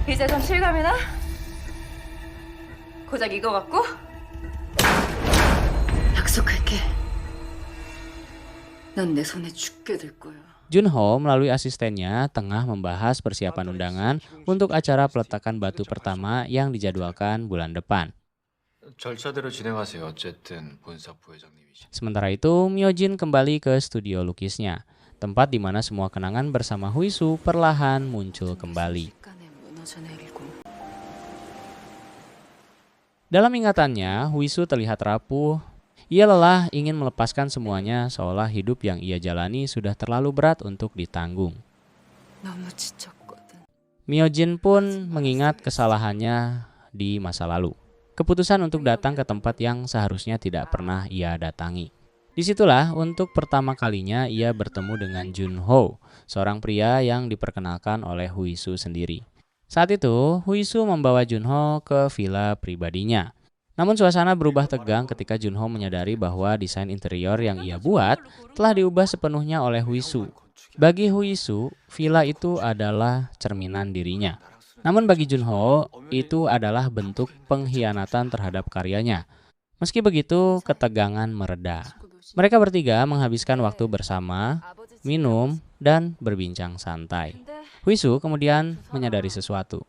이제 좀 실감이나? 고작 이거 갖고? 약속할게. 넌 내 손에 죽게 될 거야. Junho melalui asistennya tengah membahas persiapan undangan untuk acara peletakan batu pertama yang dijadwalkan bulan depan. 절차대로 진행하세요. 어쨌든 본사 부회장님이시. Sementara itu, Myojin kembali ke studio lukisnya, tempat di mana semua kenangan bersama Huisu perlahan muncul kembali. Dalam ingatannya, Huisu terlihat rapuh. Ia lelah ingin melepaskan semuanya seolah hidup yang ia jalani sudah terlalu berat untuk ditanggung. Myojin pun mengingat kesalahannya di masa lalu. Keputusan untuk datang ke tempat yang seharusnya tidak pernah ia datangi. Disitulah untuk pertama kalinya ia bertemu dengan Junho, seorang pria yang diperkenalkan oleh Huisu sendiri. Saat itu, Huisu membawa Junho ke villa pribadinya. Namun suasana berubah tegang ketika Junho menyadari bahwa desain interior yang ia buat telah diubah sepenuhnya oleh Huisu. Bagi Huisu, villa itu adalah cerminan dirinya. Namun bagi Junho, itu adalah bentuk pengkhianatan terhadap karyanya. Meski begitu, ketegangan mereda. Mereka bertiga menghabiskan waktu bersama, minum, dan berbincang santai. Huisu kemudian menyadari sesuatu.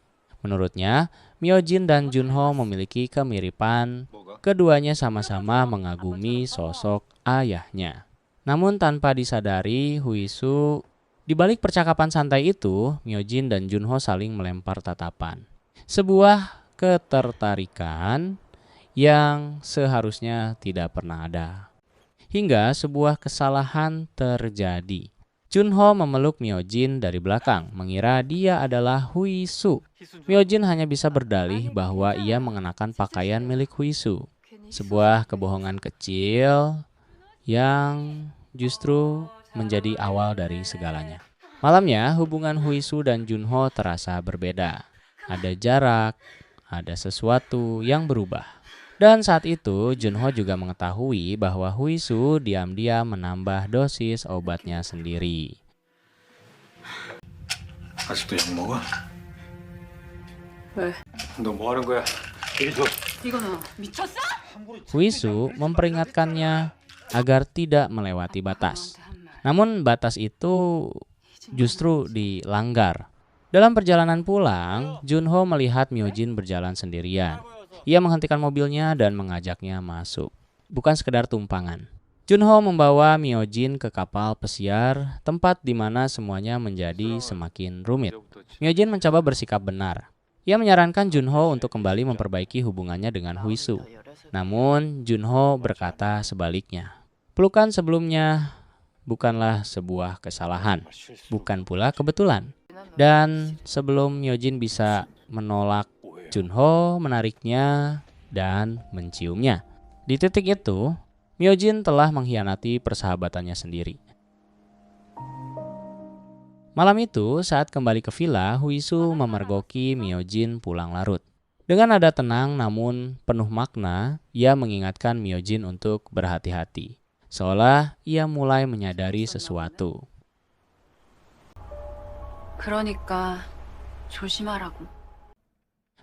Menurutnya, Myojin dan Junho memiliki kemiripan. Keduanya sama-sama mengagumi sosok ayahnya. Namun tanpa disadari, Huisu, di balik percakapan santai itu, Myojin dan Junho saling melempar tatapan. Sebuah ketertarikan yang seharusnya tidak pernah ada. Hingga sebuah kesalahan terjadi. Junho memeluk Myojin dari belakang, mengira dia adalah Huisu. Myojin hanya bisa berdalih bahwa ia mengenakan pakaian milik Huisu. Sebuah kebohongan kecil yang justru menjadi awal dari segalanya. Malamnya, hubungan Huisu dan Junho terasa berbeda. Ada jarak, ada sesuatu yang berubah. Dan saat itu, Junho juga mengetahui bahwa Huisu diam-diam menambah dosis obatnya sendiri. 아직도 약 먹어? 왜? 너 뭐 하는 거야? 이리 줘. 이거는 미쳤어? Huisu memperingatkannya agar tidak melewati batas. Namun batas itu justru dilanggar. Dalam perjalanan pulang, Junho melihat Myojin berjalan sendirian. Ia menghentikan mobilnya dan mengajaknya masuk. Bukan sekedar tumpangan. Junho membawa Myojin ke kapal pesiar, tempat di mana semuanya menjadi semakin rumit. Myojin mencoba bersikap benar. Ia menyarankan Junho untuk kembali memperbaiki hubungannya dengan Huisu. Namun, Junho berkata sebaliknya. Pelukan sebelumnya bukanlah sebuah kesalahan, bukan pula kebetulan. Dan sebelum Myojin bisa menolak, Junho menariknya dan menciumnya. Di titik itu, Myojin telah mengkhianati persahabatannya sendiri. Malam itu, saat kembali ke villa, Huisu memergoki Myojin pulang larut. Dengan nada tenang namun penuh makna, ia mengingatkan Myojin untuk berhati-hati. Seolah ia mulai menyadari sesuatu. 그러니까 조심하라고.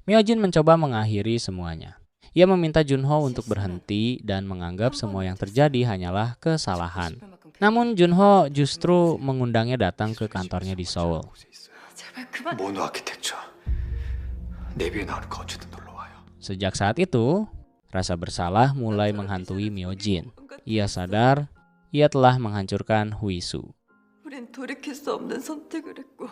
Myojin mencoba mengakhiri semuanya. Ia meminta Junho untuk berhenti dan menganggap semua yang terjadi hanyalah kesalahan. Namun Junho justru mengundangnya datang ke kantornya di Seoul. 제발 그만. 모노 아키텍처. 내비에 나오니까 어쨌든 놀러 와요. Sejak saat itu, rasa bersalah mulai menghantui Myojin. Ia sadar ia telah menghancurkan Huisu. 우린 돌이킬 수 없는 선택을 했고.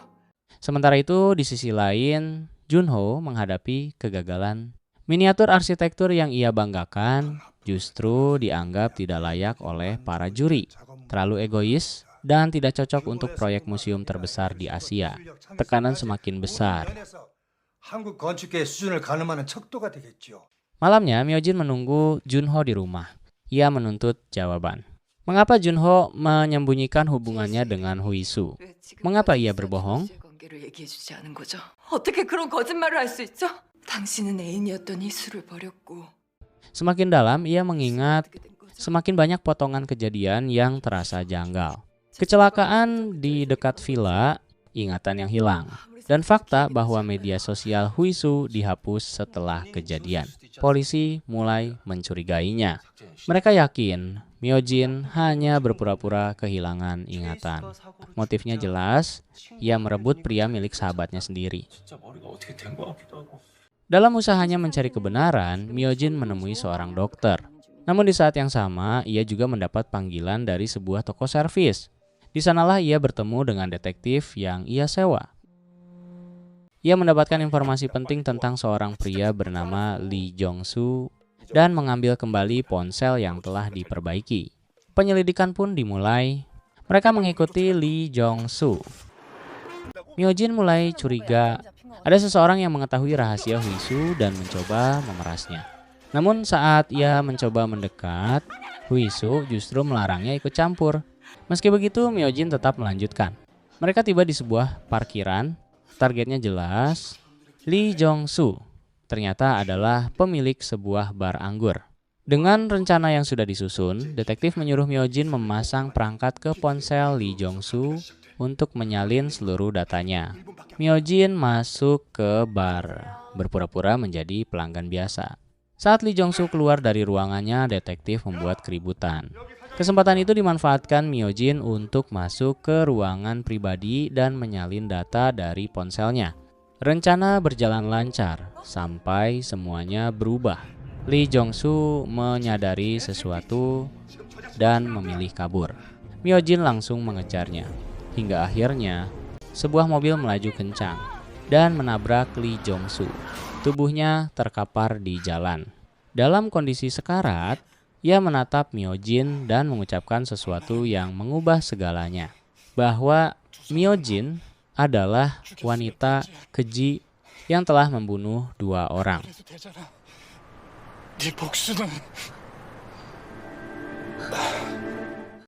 Sementara itu, di sisi lain, Junho menghadapi kegagalan. Miniatur arsitektur yang ia banggakan justru dianggap tidak layak oleh para juri. Terlalu egois dan tidak cocok untuk proyek museum terbesar di Asia. Tekanan semakin besar. 한국 건축계의 수준을 가늠하는 척도가 되겠죠. Malamnya, Myojin menunggu Junho di rumah. Ia menuntut jawaban. Mengapa Junho menyembunyikan hubungannya dengan Huisu? Mengapa ia berbohong? 관계를 얘기해주지 않은 거죠? 어떻게 그런 거짓말을 할 수 있죠? 당신은 애인이었던 이수를 버렸고. Semakin dalam, ia mengingat semakin banyak potongan kejadian yang terasa janggal. Kecelakaan di dekat villa ingatan yang hilang, dan fakta bahwa media sosial Huisu dihapus setelah kejadian. Polisi mulai mencurigainya. Mereka yakin Myojin hanya berpura-pura kehilangan ingatan. Motifnya jelas, ia merebut pria milik sahabatnya sendiri. Dalam usahanya mencari kebenaran, Myojin menemui seorang dokter. Namun di saat yang sama, ia juga mendapat panggilan dari sebuah toko servis. Di sanalah ia bertemu dengan detektif yang ia sewa. Ia mendapatkan informasi penting tentang seorang pria bernama Lee Jong-soo dan mengambil kembali ponsel yang telah diperbaiki. Penyelidikan pun dimulai. Mereka mengikuti Lee Jong-soo. Myojin mulai curiga ada seseorang yang mengetahui rahasia Huisu dan mencoba memerasnya. Namun saat ia mencoba mendekat, Huisu justru melarangnya ikut campur. Meski begitu, Myojin tetap melanjutkan. Mereka tiba di sebuah parkiran. Targetnya jelas, Lee Jong-soo ternyata adalah pemilik sebuah bar anggur. Dengan rencana yang sudah disusun, detektif menyuruh Myojin memasang perangkat ke ponsel Lee Jong-soo untuk menyalin seluruh datanya. Myojin masuk ke bar, berpura-pura menjadi pelanggan biasa. Saat Lee Jong-soo keluar dari ruangannya, detektif membuat keributan. Kesempatan itu dimanfaatkan Myojin untuk masuk ke ruangan pribadi dan menyalin data dari ponselnya. Rencana berjalan lancar sampai semuanya berubah. Lee Jong-soo menyadari sesuatu dan memilih kabur. Myojin langsung mengejarnya. Hingga akhirnya, sebuah mobil melaju kencang dan menabrak Lee Jong-soo. Tubuhnya terkapar di jalan. Dalam kondisi sekarat, ia menatap Myojin dan mengucapkan sesuatu yang mengubah segalanya. Bahwa Myojin adalah wanita keji yang telah membunuh 2 orang. 네 복수는